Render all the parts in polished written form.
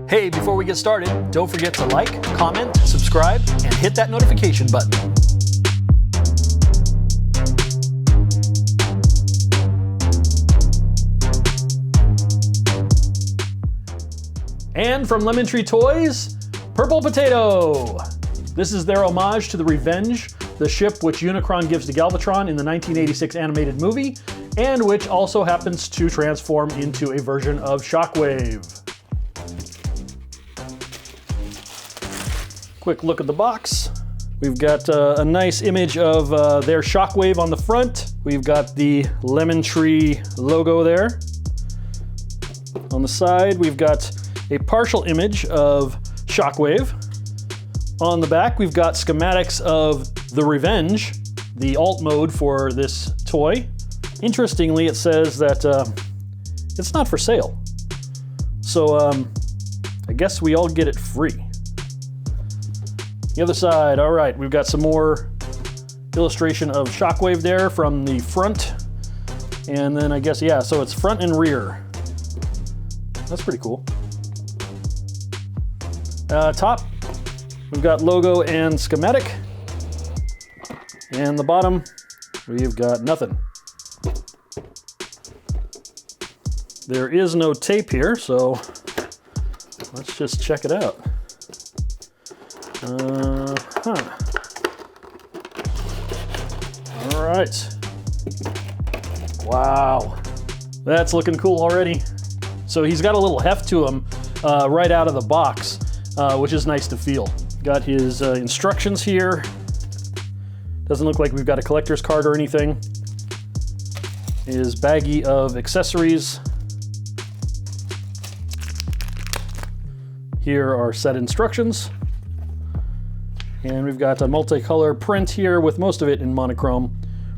Hey, before we get started, don't forget to like, comment, subscribe, and hit that notification button. And from Lemon Tree Toys, Purple Potato. This is their homage to the Revenge, the ship which Unicron gives to Galvatron in the 1986 animated movie, and which also happens to transform into a version of Shockwave. Quick look at the box. We've got a nice image of their Shockwave on the front. We've got the Lemon Tree logo there. On the side, we've got a partial image of Shockwave. On the back, we've got schematics of the Revenge, the alt mode for this toy. Interestingly, it says that it's not for sale. So I guess we all get it free. The other side, all right, we've got some more illustration of Shockwave there from the front. And then I guess, yeah, so it's front and rear. That's pretty cool. Top, we've got logo and schematic. And the bottom, we've got nothing. There is no tape here, so let's just check it out. All right. Wow. That's looking cool already. So he's got a little heft to him right out of the box, which is nice to feel. Got his instructions here. Doesn't look like we've got a collector's card or anything. His baggie of accessories. Here are set instructions. And we've got a multicolor print here with most of it in monochrome,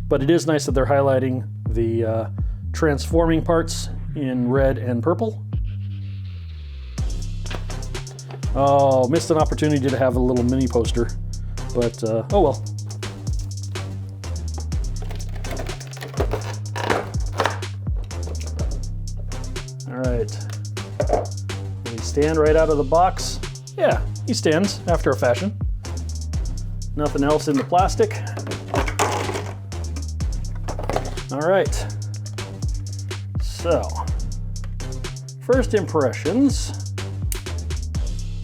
but it is nice that they're highlighting the transforming parts in red and purple. Oh, missed an opportunity to have a little mini poster, but oh well. All right, will he stand right out of the box? Yeah, he stands after a fashion. Nothing else in the plastic. All right. So, first impressions.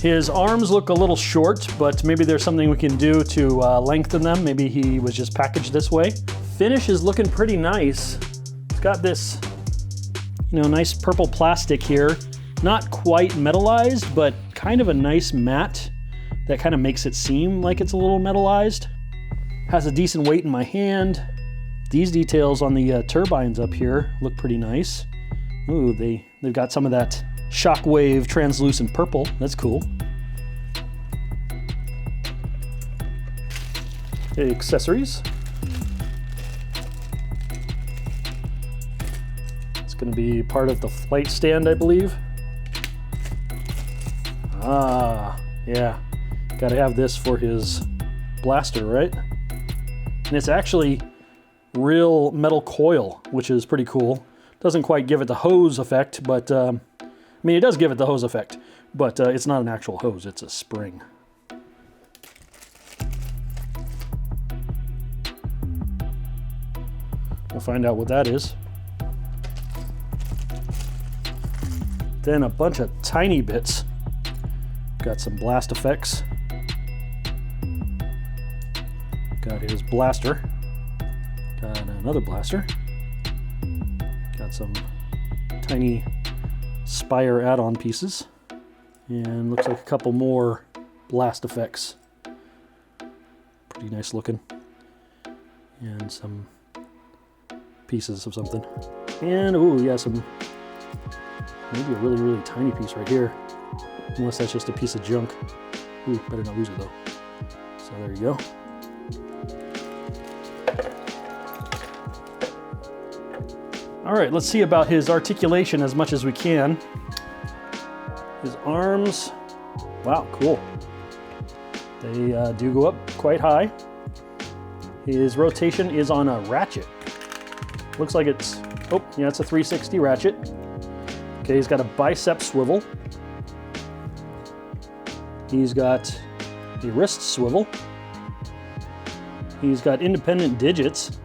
His arms look a little short, but maybe there's something we can do to lengthen them. Maybe he was just packaged this way. Finish is looking pretty nice. It's got this, nice purple plastic here. Not quite metallized, but kind of a nice matte. That kind of makes it seem like it's a little metallized. Has a decent weight in my hand. These details on the turbines up here look pretty nice. Ooh, they've got some of that Shockwave translucent purple. That's cool. Accessories. It's going to be part of the flight stand, I believe. Ah, yeah. Got to have this for his blaster, right? And it's actually real metal coil, which is pretty cool. Doesn't quite give it the hose effect, but it does give it the hose effect, but it's not an actual hose, it's a spring. We'll find out what that is. Then a bunch of tiny bits. Got some blast effects. Got his blaster. Got another blaster. Got some tiny Spire add-on pieces. And looks like a couple more blast effects. Pretty nice looking. And some pieces of something. And, ooh, yeah, maybe a really, really tiny piece right here. Unless that's just a piece of junk. Ooh, better not lose it though. So there you go. All right, let's see about his articulation as much as we can. His arms, wow, cool. They do go up quite high. His rotation is on a ratchet. Looks like it's, oh, yeah, it's a 360 ratchet. Okay, he's got a bicep swivel. He's got a wrist swivel. He's got independent digits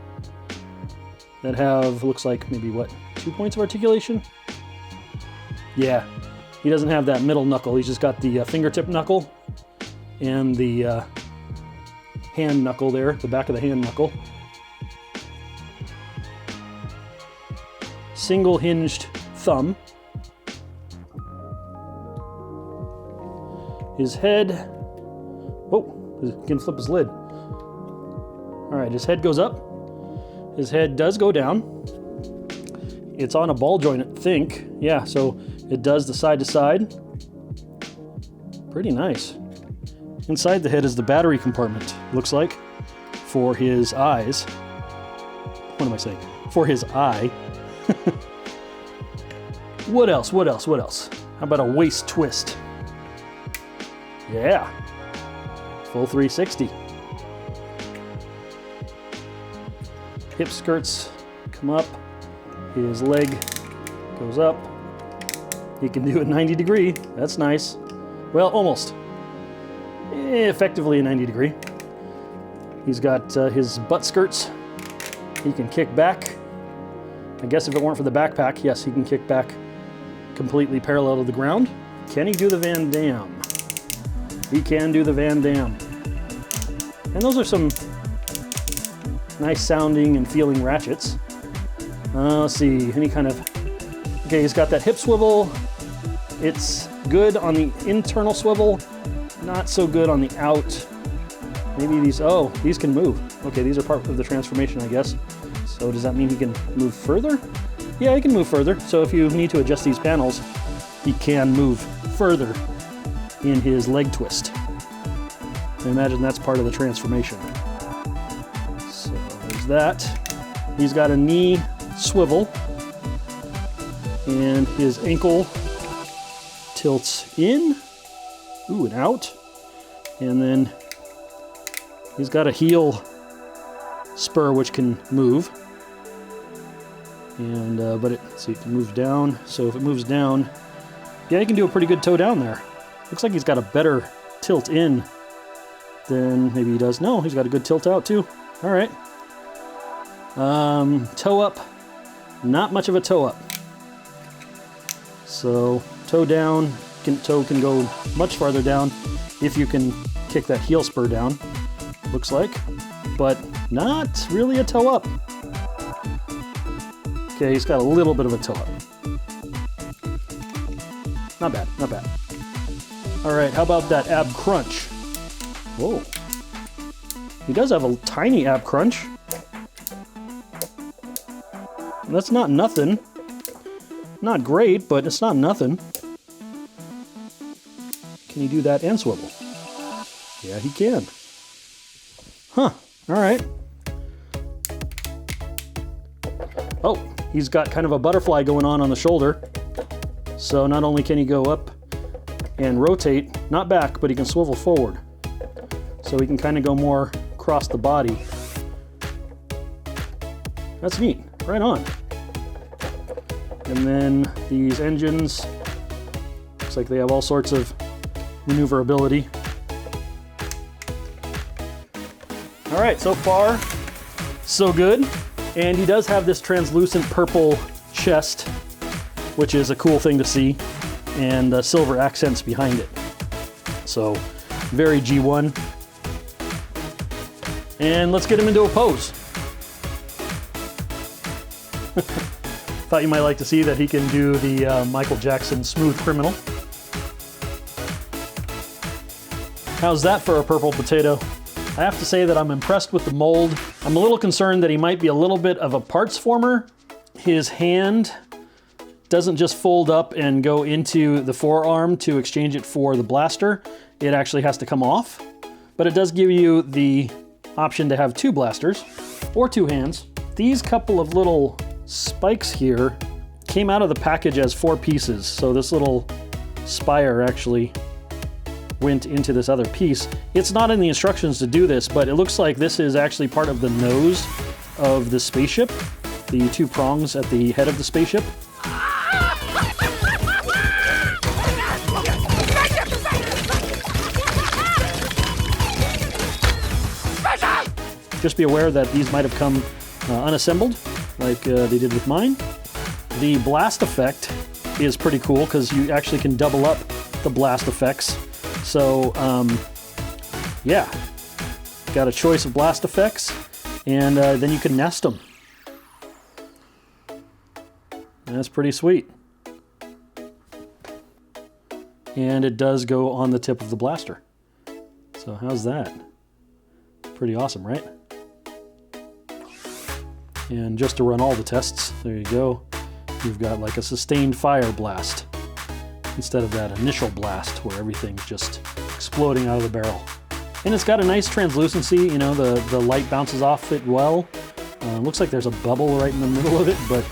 that have, looks like maybe what, 2 points of articulation? Yeah, he doesn't have that middle knuckle. He's just got the fingertip knuckle and the hand knuckle there, the back of the hand knuckle. Single hinged thumb. His head, oh, he can flip his lid. All right, his head goes up. His head does go down. It's on a ball joint, I think. Yeah, so it does the side to side. Pretty nice. Inside the head is the battery compartment, looks like, for his eyes. What am I saying? For his eye. What else? What else? What else? How about a waist twist? Yeah. Full 360. Hip skirts come up. His leg goes up. He can do a 90 degree. That's nice. Well, almost. Effectively a 90 degree. He's got his butt skirts. He can kick back. I guess if it weren't for the backpack, yes, he can kick back completely parallel to the ground. Can he do the Van Damme? He can do the Van Damme. And those are some nice sounding and feeling ratchets. Let's see, any kind of... Okay, he's got that hip swivel. It's good on the internal swivel, not so good on the out. Maybe these... Oh, these can move. Okay, these are part of the transformation, I guess. So does that mean he can move further? Yeah, he can move further. So if you need to adjust these panels, he can move further in his leg twist. I imagine that's part of the transformation. So there's that. He's got a knee swivel, and his ankle tilts in, ooh, and out, and then he's got a heel spur which can move, and but it, so it can move down. So if it moves down, yeah, he can do a pretty good toe down there. Looks like he's got a better tilt in than maybe he does. No, he's got a good tilt out too. All right. Toe up, not much of a toe up. So toe down, toe can go much farther down if you can kick that heel spur down, looks like, but not really a toe up. Okay, he's got a little bit of a toe up. Not bad, not bad. All right, how about that ab crunch? Whoa. He does have a tiny ab crunch. That's not nothing. Not great, but it's not nothing. Can he do that and swivel? Yeah, he can. Huh, all right. Oh, he's got kind of a butterfly going on the shoulder. So not only can he go up and rotate, not back, but he can swivel forward. So he can kind of go more across the body. That's neat, right on. And then these engines, looks like they have all sorts of maneuverability. All right, so far, so good. And he does have this translucent purple chest, which is a cool thing to see, and silver accents behind it. So, very G1. And let's get him into a pose. Thought you might like to see that he can do the Michael Jackson Smooth Criminal. How's that for a purple potato? I have to say that I'm impressed with the mold. I'm a little concerned that he might be a little bit of a parts former. His hand doesn't just fold up and go into the forearm to exchange it for the blaster. It actually has to come off, but it does give you the option to have two blasters or two hands. These couple of little spikes here came out of the package as 4 pieces. So this little spire actually went into this other piece. It's not in the instructions to do this, but it looks like this is actually part of the nose of the spaceship, the 2 prongs at the head of the spaceship. just be aware that these might have come unassembled, like they did with mine. The blast effect is pretty cool because you actually can double up the blast effects. So, yeah, got a choice of blast effects, and then you can nest them. That's pretty sweet. And it does go on the tip of the blaster. So how's that? Pretty awesome, right? And just to run all the tests, there you go. You've got like a sustained fire blast instead of that initial blast where everything's just exploding out of the barrel. And it's got a nice translucency, you know, the light bounces off it well. Looks like there's a bubble right in the middle of it, but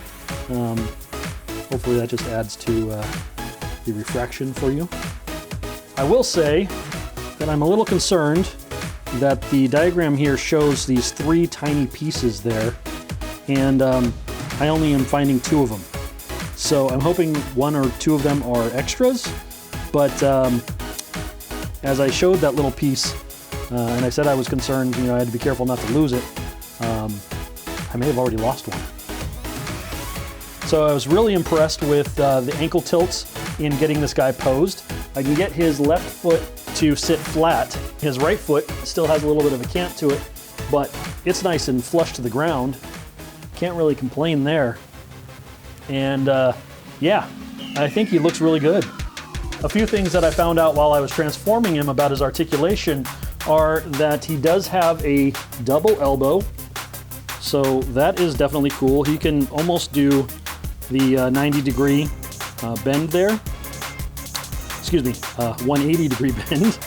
hopefully that just adds to the refraction for you. I will say that I'm a little concerned that the diagram here shows these 3 tiny pieces there, and I only am finding 2 of them. So I'm hoping 1 or 2 of them are extras, but as I showed that little piece, and I said I was concerned, you know, I had to be careful not to lose it, I may have already lost one. So I was really impressed with the ankle tilts in getting this guy posed. I can get his left foot to sit flat. His right foot still has a little bit of a cant to it, but it's nice and flush to the ground. Can't really complain there. And yeah, I think he looks really good. A few things that I found out while I was transforming him about his articulation are that he does have a double elbow. So that is definitely cool. He can almost do the 90-degree bend there. Excuse me, 180-degree bend.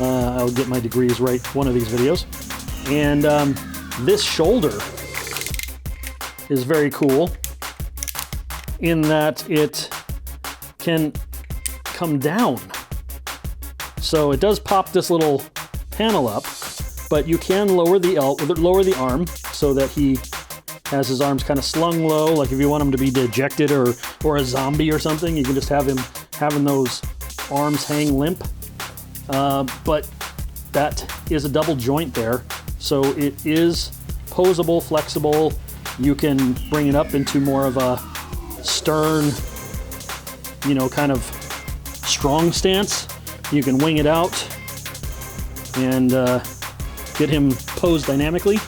I'll get my degrees right one of these videos. And this shoulder is very cool in that it can come down. So it does pop this little panel up, but you can lower the arm so that he has his arms kind of slung low. Like if you want him to be dejected or a zombie or something, you can just have him having those arms hang limp. But that is a double joint there, so it is posable, flexible. You can bring it up into more of a stern, you know, kind of strong stance. You can wing it out and get him posed dynamically.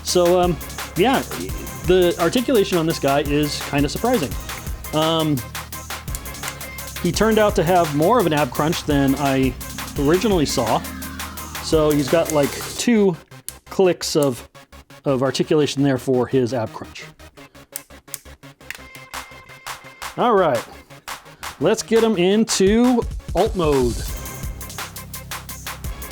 So yeah, the articulation on this guy is kind of surprising. He turned out to have more of an ab crunch than I originally saw. So he's got like 2 clicks of articulation there for his ab crunch. All right, let's get him into alt mode.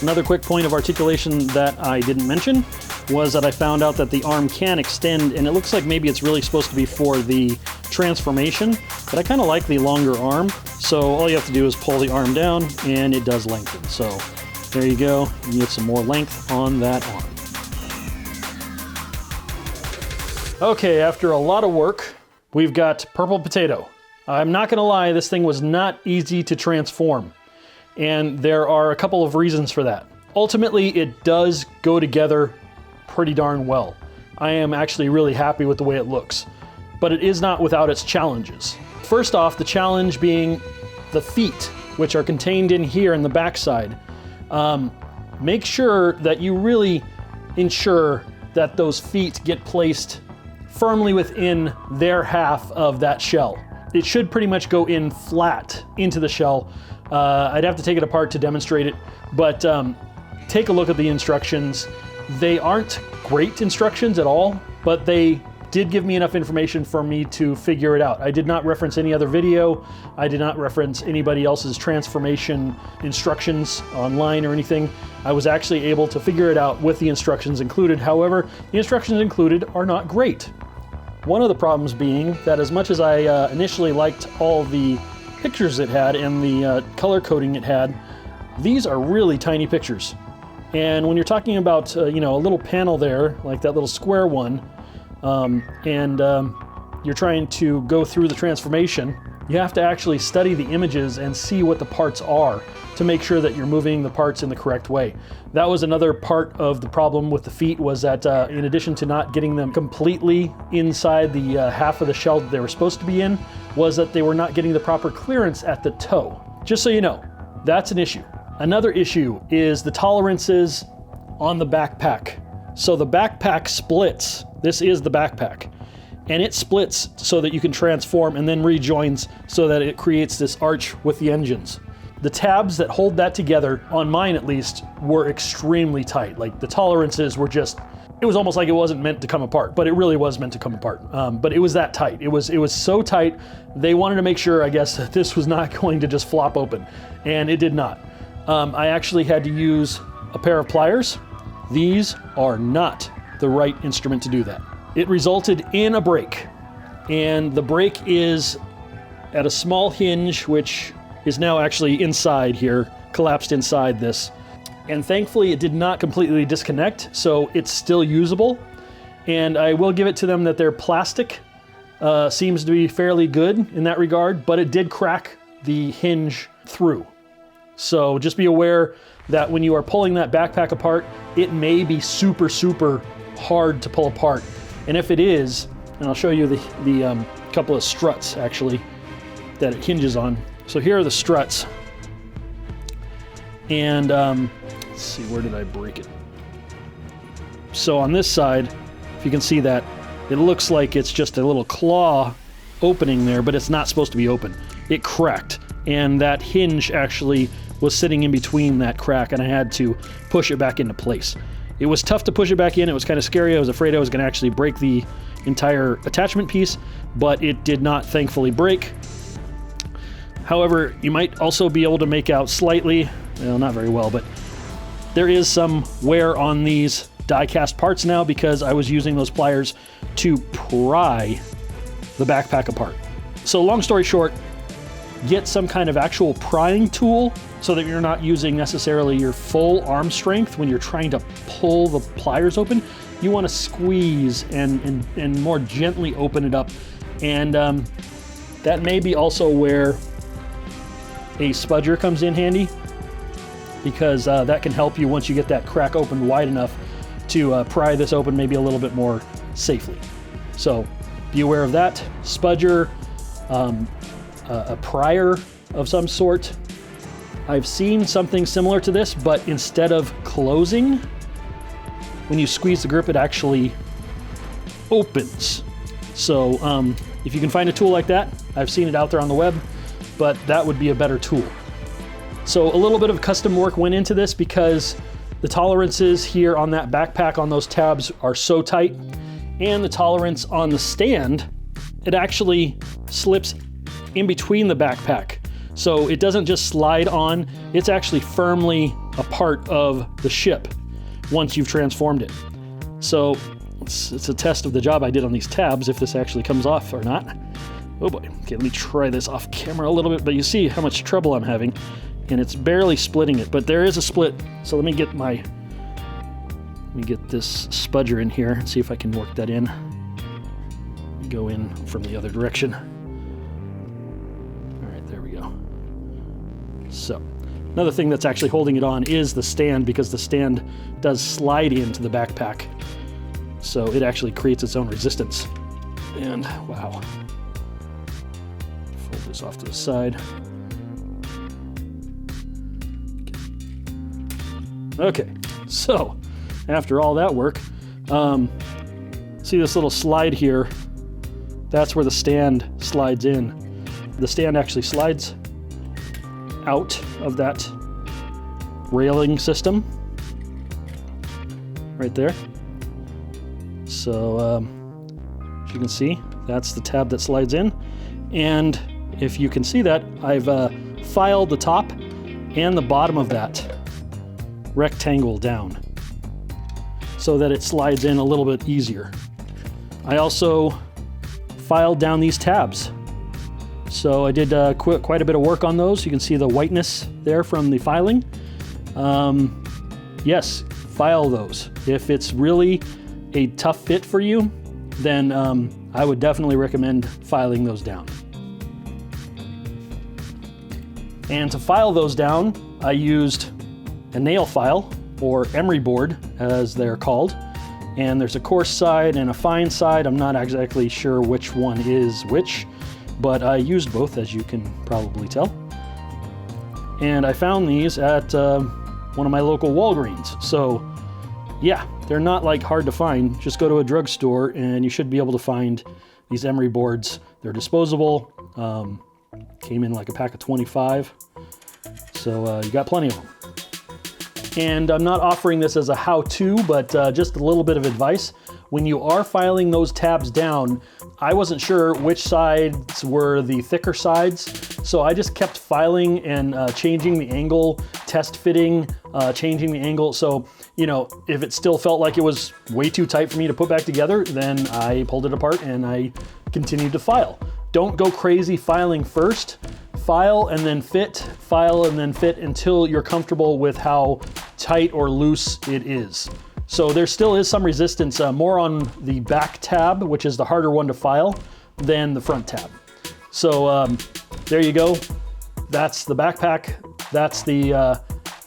Another quick point of articulation that I didn't mention was that I found out that the arm can extend, and it looks like maybe it's really supposed to be for the transformation, but I kind of like the longer arm. So all you have to do is pull the arm down and it does lengthen. So there you go, you get some more length on that arm. Okay, after a lot of work, we've got Purple Potato. I'm not gonna lie, this thing was not easy to transform. And there are a couple of reasons for that. Ultimately, it does go together pretty darn well. I am actually really happy with the way it looks, but it is not without its challenges. First off, the challenge being the feet, which are contained in here in the backside. Make sure that you really ensure that those feet get placed firmly within their half of that shell. It should pretty much go in flat into the shell. I'd have to take it apart to demonstrate it, but take a look at the instructions. They aren't great instructions at all, but they did give me enough information for me to figure it out. I did not reference any other video. I did not reference anybody else's transformation instructions online or anything. I was actually able to figure it out with the instructions included. However, the instructions included are not great. One of the problems being that as much as I initially liked all the pictures it had and the color coding it had, these are really tiny pictures. And when you're talking about you know, a little panel there, like that little square one, and you're trying to go through the transformation, you have to actually study the images and see what the parts are. to make sure that you're moving the parts in the correct way. That was another part of the problem with the feet, was that in addition to not getting them completely inside the half of the shell that they were supposed to be in, was that they were not getting the proper clearance at the toe. Just so you know, that's an issue. Another issue is the tolerances on the backpack. So the backpack splits. This is the backpack. And it splits so that you can transform and then rejoins so that it creates this arch with the engines. The tabs that hold that together, on mine at least, were extremely tight. Like the tolerances were just, it was almost like it wasn't meant to come apart, but it really was meant to come apart. But it was that tight. It was so tight, they wanted to make sure, I guess, that this was not going to just flop open, and it did not. I actually had to use a pair of pliers. These are not the right instrument to do that. It resulted in a break, and the break is at a small hinge, which is now actually inside here, collapsed inside this. And thankfully it did not completely disconnect, so it's still usable. And I will give it to them that their plastic seems to be fairly good in that regard, but it did crack the hinge through. So just be aware that when you are pulling that backpack apart, it may be super, super hard to pull apart. And if it is, and I'll show you the couple of struts actually that it hinges on. So here are the struts. And let's see, where did I break it? So on this side, if you can see that, it looks like it's just a little claw opening there, but it's not supposed to be open. It cracked, and that hinge actually was sitting in between that crack, and I had to push it back into place. It was tough to push it back in. It was kind of scary. I was afraid I was going to actually break the entire attachment piece, but it did not, thankfully, break. However, you might also be able to make out slightly, well, not very well, but there is some wear on these die-cast parts now because I was using those pliers to pry the backpack apart. So long story short, get some kind of actual prying tool so that you're not using necessarily your full arm strength when you're trying to pull the pliers open. You want to squeeze and more gently open it up. And that may be also where a spudger comes in handy, because that can help you once you get that crack opened wide enough to pry this open maybe a little bit more safely. So be aware of that. Spudger, a prier of some sort. I've seen something similar to this, but instead of closing, when you squeeze the grip, it actually opens. So if you can find a tool like that, I've seen it out there on the web, but that would be a better tool. So a little bit of custom work went into this because the tolerances here on that backpack on those tabs are so tight, and the tolerance on the stand, it actually slips in between the backpack. So it doesn't just slide on, it's actually firmly a part of the ship once you've transformed it. So it's a test of the job I did on these tabs, if this actually comes off or not. Oh boy, okay, let me try this off camera a little bit, but you see how much trouble I'm having, and it's barely splitting it, but there is a split. So let me get this spudger in here and see if I can work that in. Go in from the other direction. All right, there we go. So another thing that's actually holding it on is the stand, because the stand does slide into the backpack. So it actually creates its own resistance. And wow. Fold this off to the side. Okay, so after all that work, see this little slide here? That's where the stand slides in. The stand actually slides out of that railing system right there. So as you can see, that's the tab that slides in. And if you can see that, I've filed the top and the bottom of that rectangle down so that it slides in a little bit easier. I also filed down these tabs. So I did quite a bit of work on those. You can see the whiteness there from the filing. Yes, file those. If it's really a tough fit for you, then I would definitely recommend filing those down. And to file those down, I used a nail file, or emery board as they're called, and there's a coarse side and a fine side. I'm not exactly sure which one is which, but I used both, as you can probably tell. And I found these at one of my local Walgreens. So yeah, they're not like hard to find. Just go to a drugstore and you should be able to find these emery boards. They're disposable. Came in like a pack of 25. So you got plenty of them. And I'm not offering this as a how-to, but just a little bit of advice. When you are filing those tabs down, I wasn't sure which sides were the thicker sides, so I just kept filing and changing the angle, test fitting, changing the angle. So, you know, if it still felt like it was way too tight for me to put back together, then I pulled it apart and I continued to file. Don't go crazy filing first. File and then fit until you're comfortable with how tight or loose it is. So there still is some resistance, more on the back tab, which is the harder one to file, than the front tab. So there you go. That's the backpack. That's the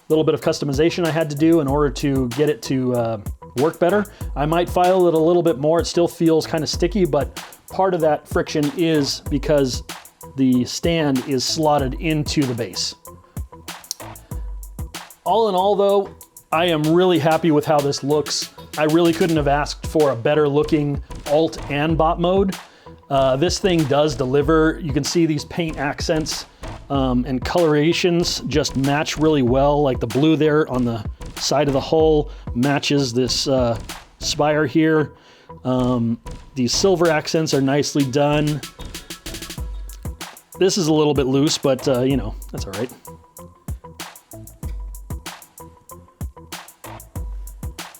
little bit of customization I had to do in order to get it to work better. I might file it a little bit more. It still feels kind of sticky, but part of that friction is because the stand is slotted into the base. All in all though, I am really happy with how this looks. I really couldn't have asked for a better looking alt and bot mode. This thing does deliver. You can see these paint accents and colorations just match really well. Like the blue there on the side of the hull matches this spire here. These silver accents are nicely done. This is a little bit loose, but you know, that's all right.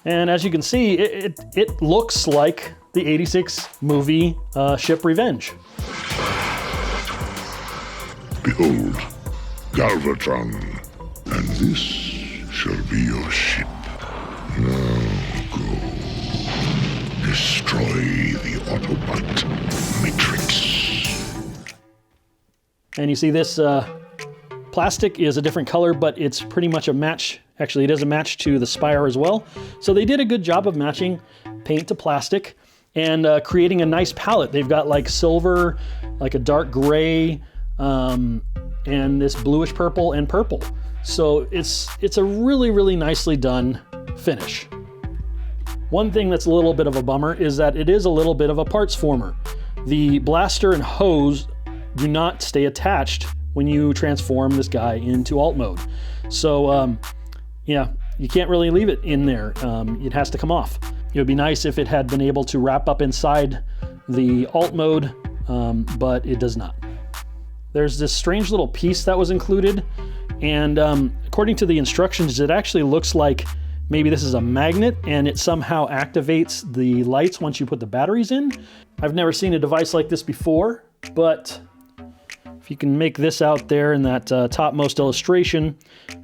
And as you can see, it looks like the '86 movie Ship Revenge. Behold, Galvatron, and this shall be your ship. Now go. Destroy the Autobot Matrix. And you see this plastic is a different color, but it's pretty much a match. Actually, it is a match to the spire as well. So they did a good job of matching paint to plastic and creating a nice palette. They've got like silver, like a dark gray, and this bluish purple and purple. So it's a really, really nicely done finish. One thing that's a little bit of a bummer is that it is a little bit of a parts former. The blaster and hose do not stay attached when you transform this guy into alt mode. So yeah, you can't really leave it in there. It has to come off. It would be nice if it had been able to wrap up inside the alt mode, but it does not. There's this strange little piece that was included, and according to the instructions, it actually looks like maybe this is a magnet and it somehow activates the lights once you put the batteries in. I've never seen a device like this before, but if you can make this out there in that topmost illustration,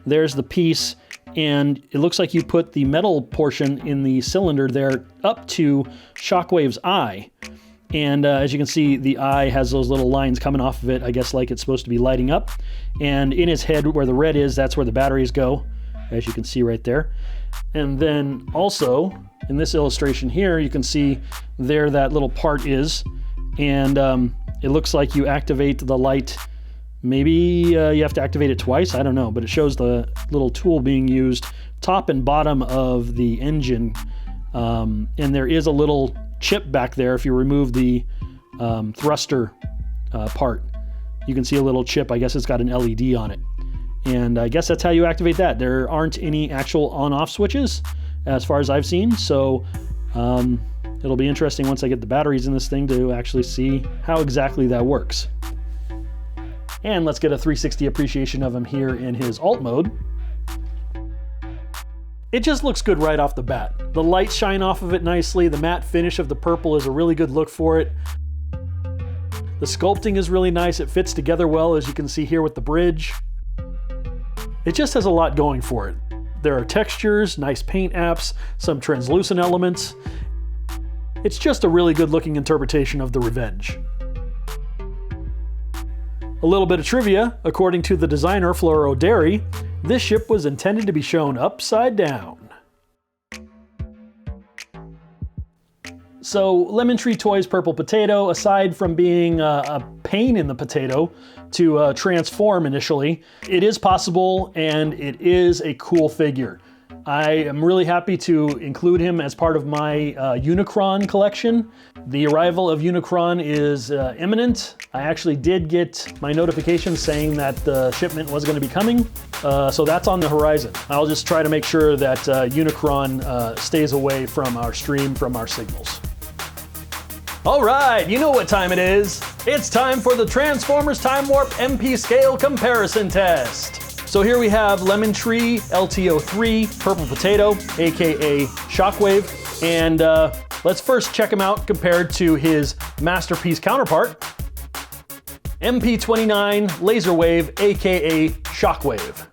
there's the piece, and it looks like you put the metal portion in the cylinder there up to Shockwave's eye. And as you can see, the eye has those little lines coming off of it, I guess like it's supposed to be lighting up. And in his head where the red is, that's where the batteries go, as you can see right there. And then also, in this illustration here, you can see there that little part is, and it looks like you activate the light. Maybe you have to activate it twice, I don't know, but it shows the little tool being used top and bottom of the engine. And there is a little chip back there. If you remove the thruster part, you can see a little chip. I guess it's got an LED on it. And I guess that's how you activate that. There aren't any actual on-off switches as far as I've seen, so it'll be interesting once I get the batteries in this thing to actually see how exactly that works. And let's get a 360 appreciation of him here in his alt mode. It just looks good right off the bat. The lights shine off of it nicely. The matte finish of the purple is a really good look for it. The sculpting is really nice. It fits together well, as you can see here with the bridge. It just has a lot going for it. There are textures, nice paint apps, some translucent elements. It's just a really good looking interpretation of the Revenge. A little bit of trivia, according to the designer Fleur O'Derry, This ship was intended to be shown upside down. So Lemon Tree Toys Purple Potato, aside from being a pain in the potato to transform initially, it is possible and it is a cool figure. I am really happy to include him as part of my Unicron collection. The arrival of Unicron is imminent. I actually did get my notification saying that the shipment was going to be coming, so that's on the horizon. I'll just try to make sure that Unicron stays away from our stream, from our signals. All right, you know what time it is. It's time for the Transformers Time Warp MP Scale Comparison Test. So here we have Lemon Tree LTO3 Purple Potato, aka Shockwave, and let's first check him out compared to his Masterpiece counterpart, MP29 Laserwave, aka Shockwave.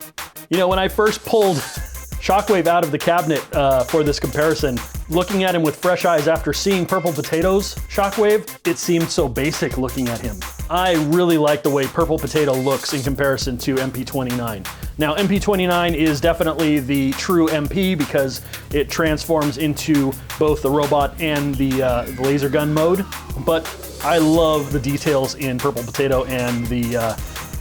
You know, when I first pulled Shockwave out of the cabinet for this comparison, looking at him with fresh eyes after seeing Purple Potato's Shockwave, it seemed so basic looking at him. I really like the way Purple Potato looks in comparison to MP29. Now, MP29 is definitely the true MP because it transforms into both the robot and the laser gun mode, but I love the details in Purple Potato and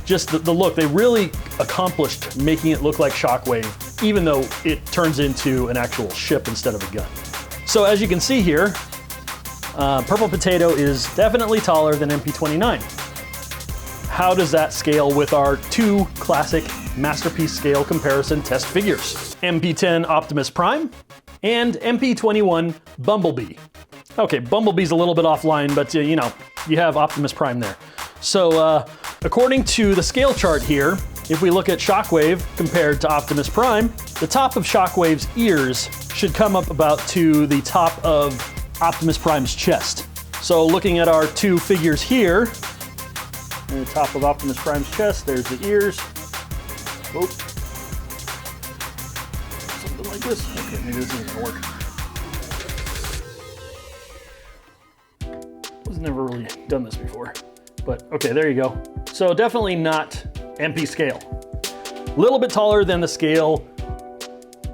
just the look. They really accomplished making it look like Shockwave, even though it turns into an actual ship instead of a gun. So as you can see here, Purple Potato is definitely taller than MP29. How does that scale with our two classic Masterpiece scale comparison test figures? MP10 Optimus Prime and MP21 Bumblebee. Okay, Bumblebee's a little bit offline, but you know, you have Optimus Prime there. So according to the scale chart here, if we look at Shockwave compared to Optimus Prime, the top of Shockwave's ears should come up about to the top of Optimus Prime's chest. So looking at our two figures here, in the top of Optimus Prime's chest, there's the ears. Oh. Something like this. Okay, maybe this isn't gonna work. Was never really done this before, but okay, there you go. So definitely not MP scale. A little bit taller than the scale.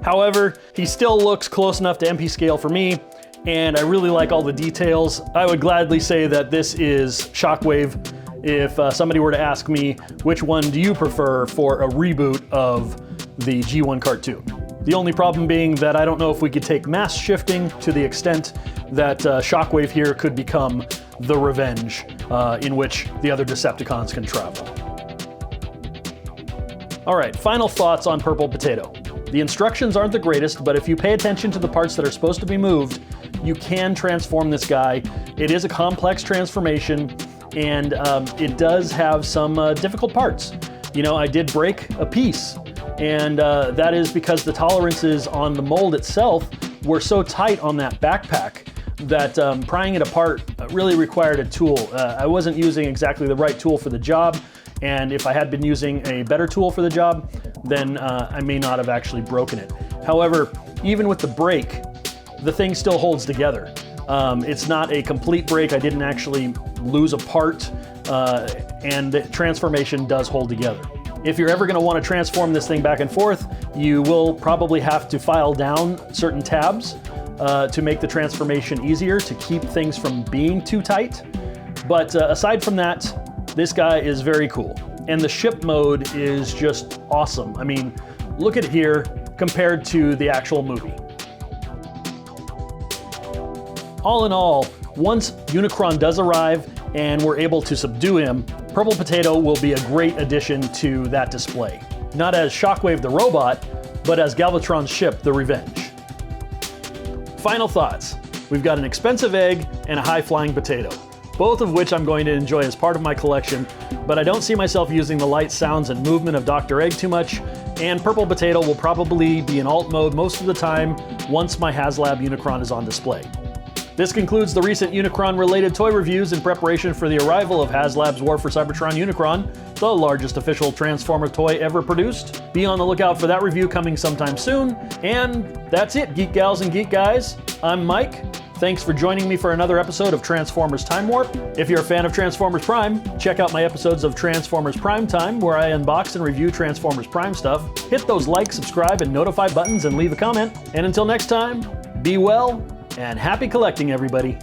However, he still looks close enough to MP scale for me, and I really like all the details. I would gladly say that this is Shockwave if somebody were to ask me, which one do you prefer for a reboot of the G1 cartoon? The only problem being that I don't know if we could take mass shifting to the extent that Shockwave here could become the Revenge, in which the other Decepticons can travel. All right, final thoughts on Purple Potato. The instructions aren't the greatest, but if you pay attention to the parts that are supposed to be moved, you can transform this guy. It is a complex transformation, and it does have some difficult parts. You know, I did break a piece, and that is because the tolerances on the mold itself were so tight on that backpack that prying it apart really required a tool. I wasn't using exactly the right tool for the job, and if I had been using a better tool for the job, then I may not have actually broken it. However, even with the break, the thing still holds together. It's not a complete break. I didn't actually lose a part, and the transformation does hold together. If you're ever going to want to transform this thing back and forth, you will probably have to file down certain tabs to make the transformation easier, to keep things from being too tight. But aside from that, this guy is very cool. And the ship mode is just awesome. I mean, look at it here compared to the actual movie. All in all, once Unicron does arrive and we're able to subdue him, Purple Potato will be a great addition to that display. Not as Shockwave the robot, but as Galvatron's ship, the Revenge. Final thoughts. We've got an expensive egg and a high-flying potato, both of which I'm going to enjoy as part of my collection, but I don't see myself using the light, sounds, and movement of Dr. Egg too much, and Purple Potato will probably be in alt mode most of the time once my HasLab Unicron is on display. This concludes the recent Unicron-related toy reviews in preparation for the arrival of HasLab's War for Cybertron Unicron, the largest official Transformer toy ever produced. Be on the lookout for that review coming sometime soon. And that's it, Geek Gals and Geek Guys. I'm Mike. Thanks for joining me for another episode of Transformers Time Warp. If you're a fan of Transformers Prime, check out my episodes of Transformers Prime Time, where I unbox and review Transformers Prime stuff. Hit those like, subscribe, and notify buttons and leave a comment. And until next time, be well and happy collecting, everybody.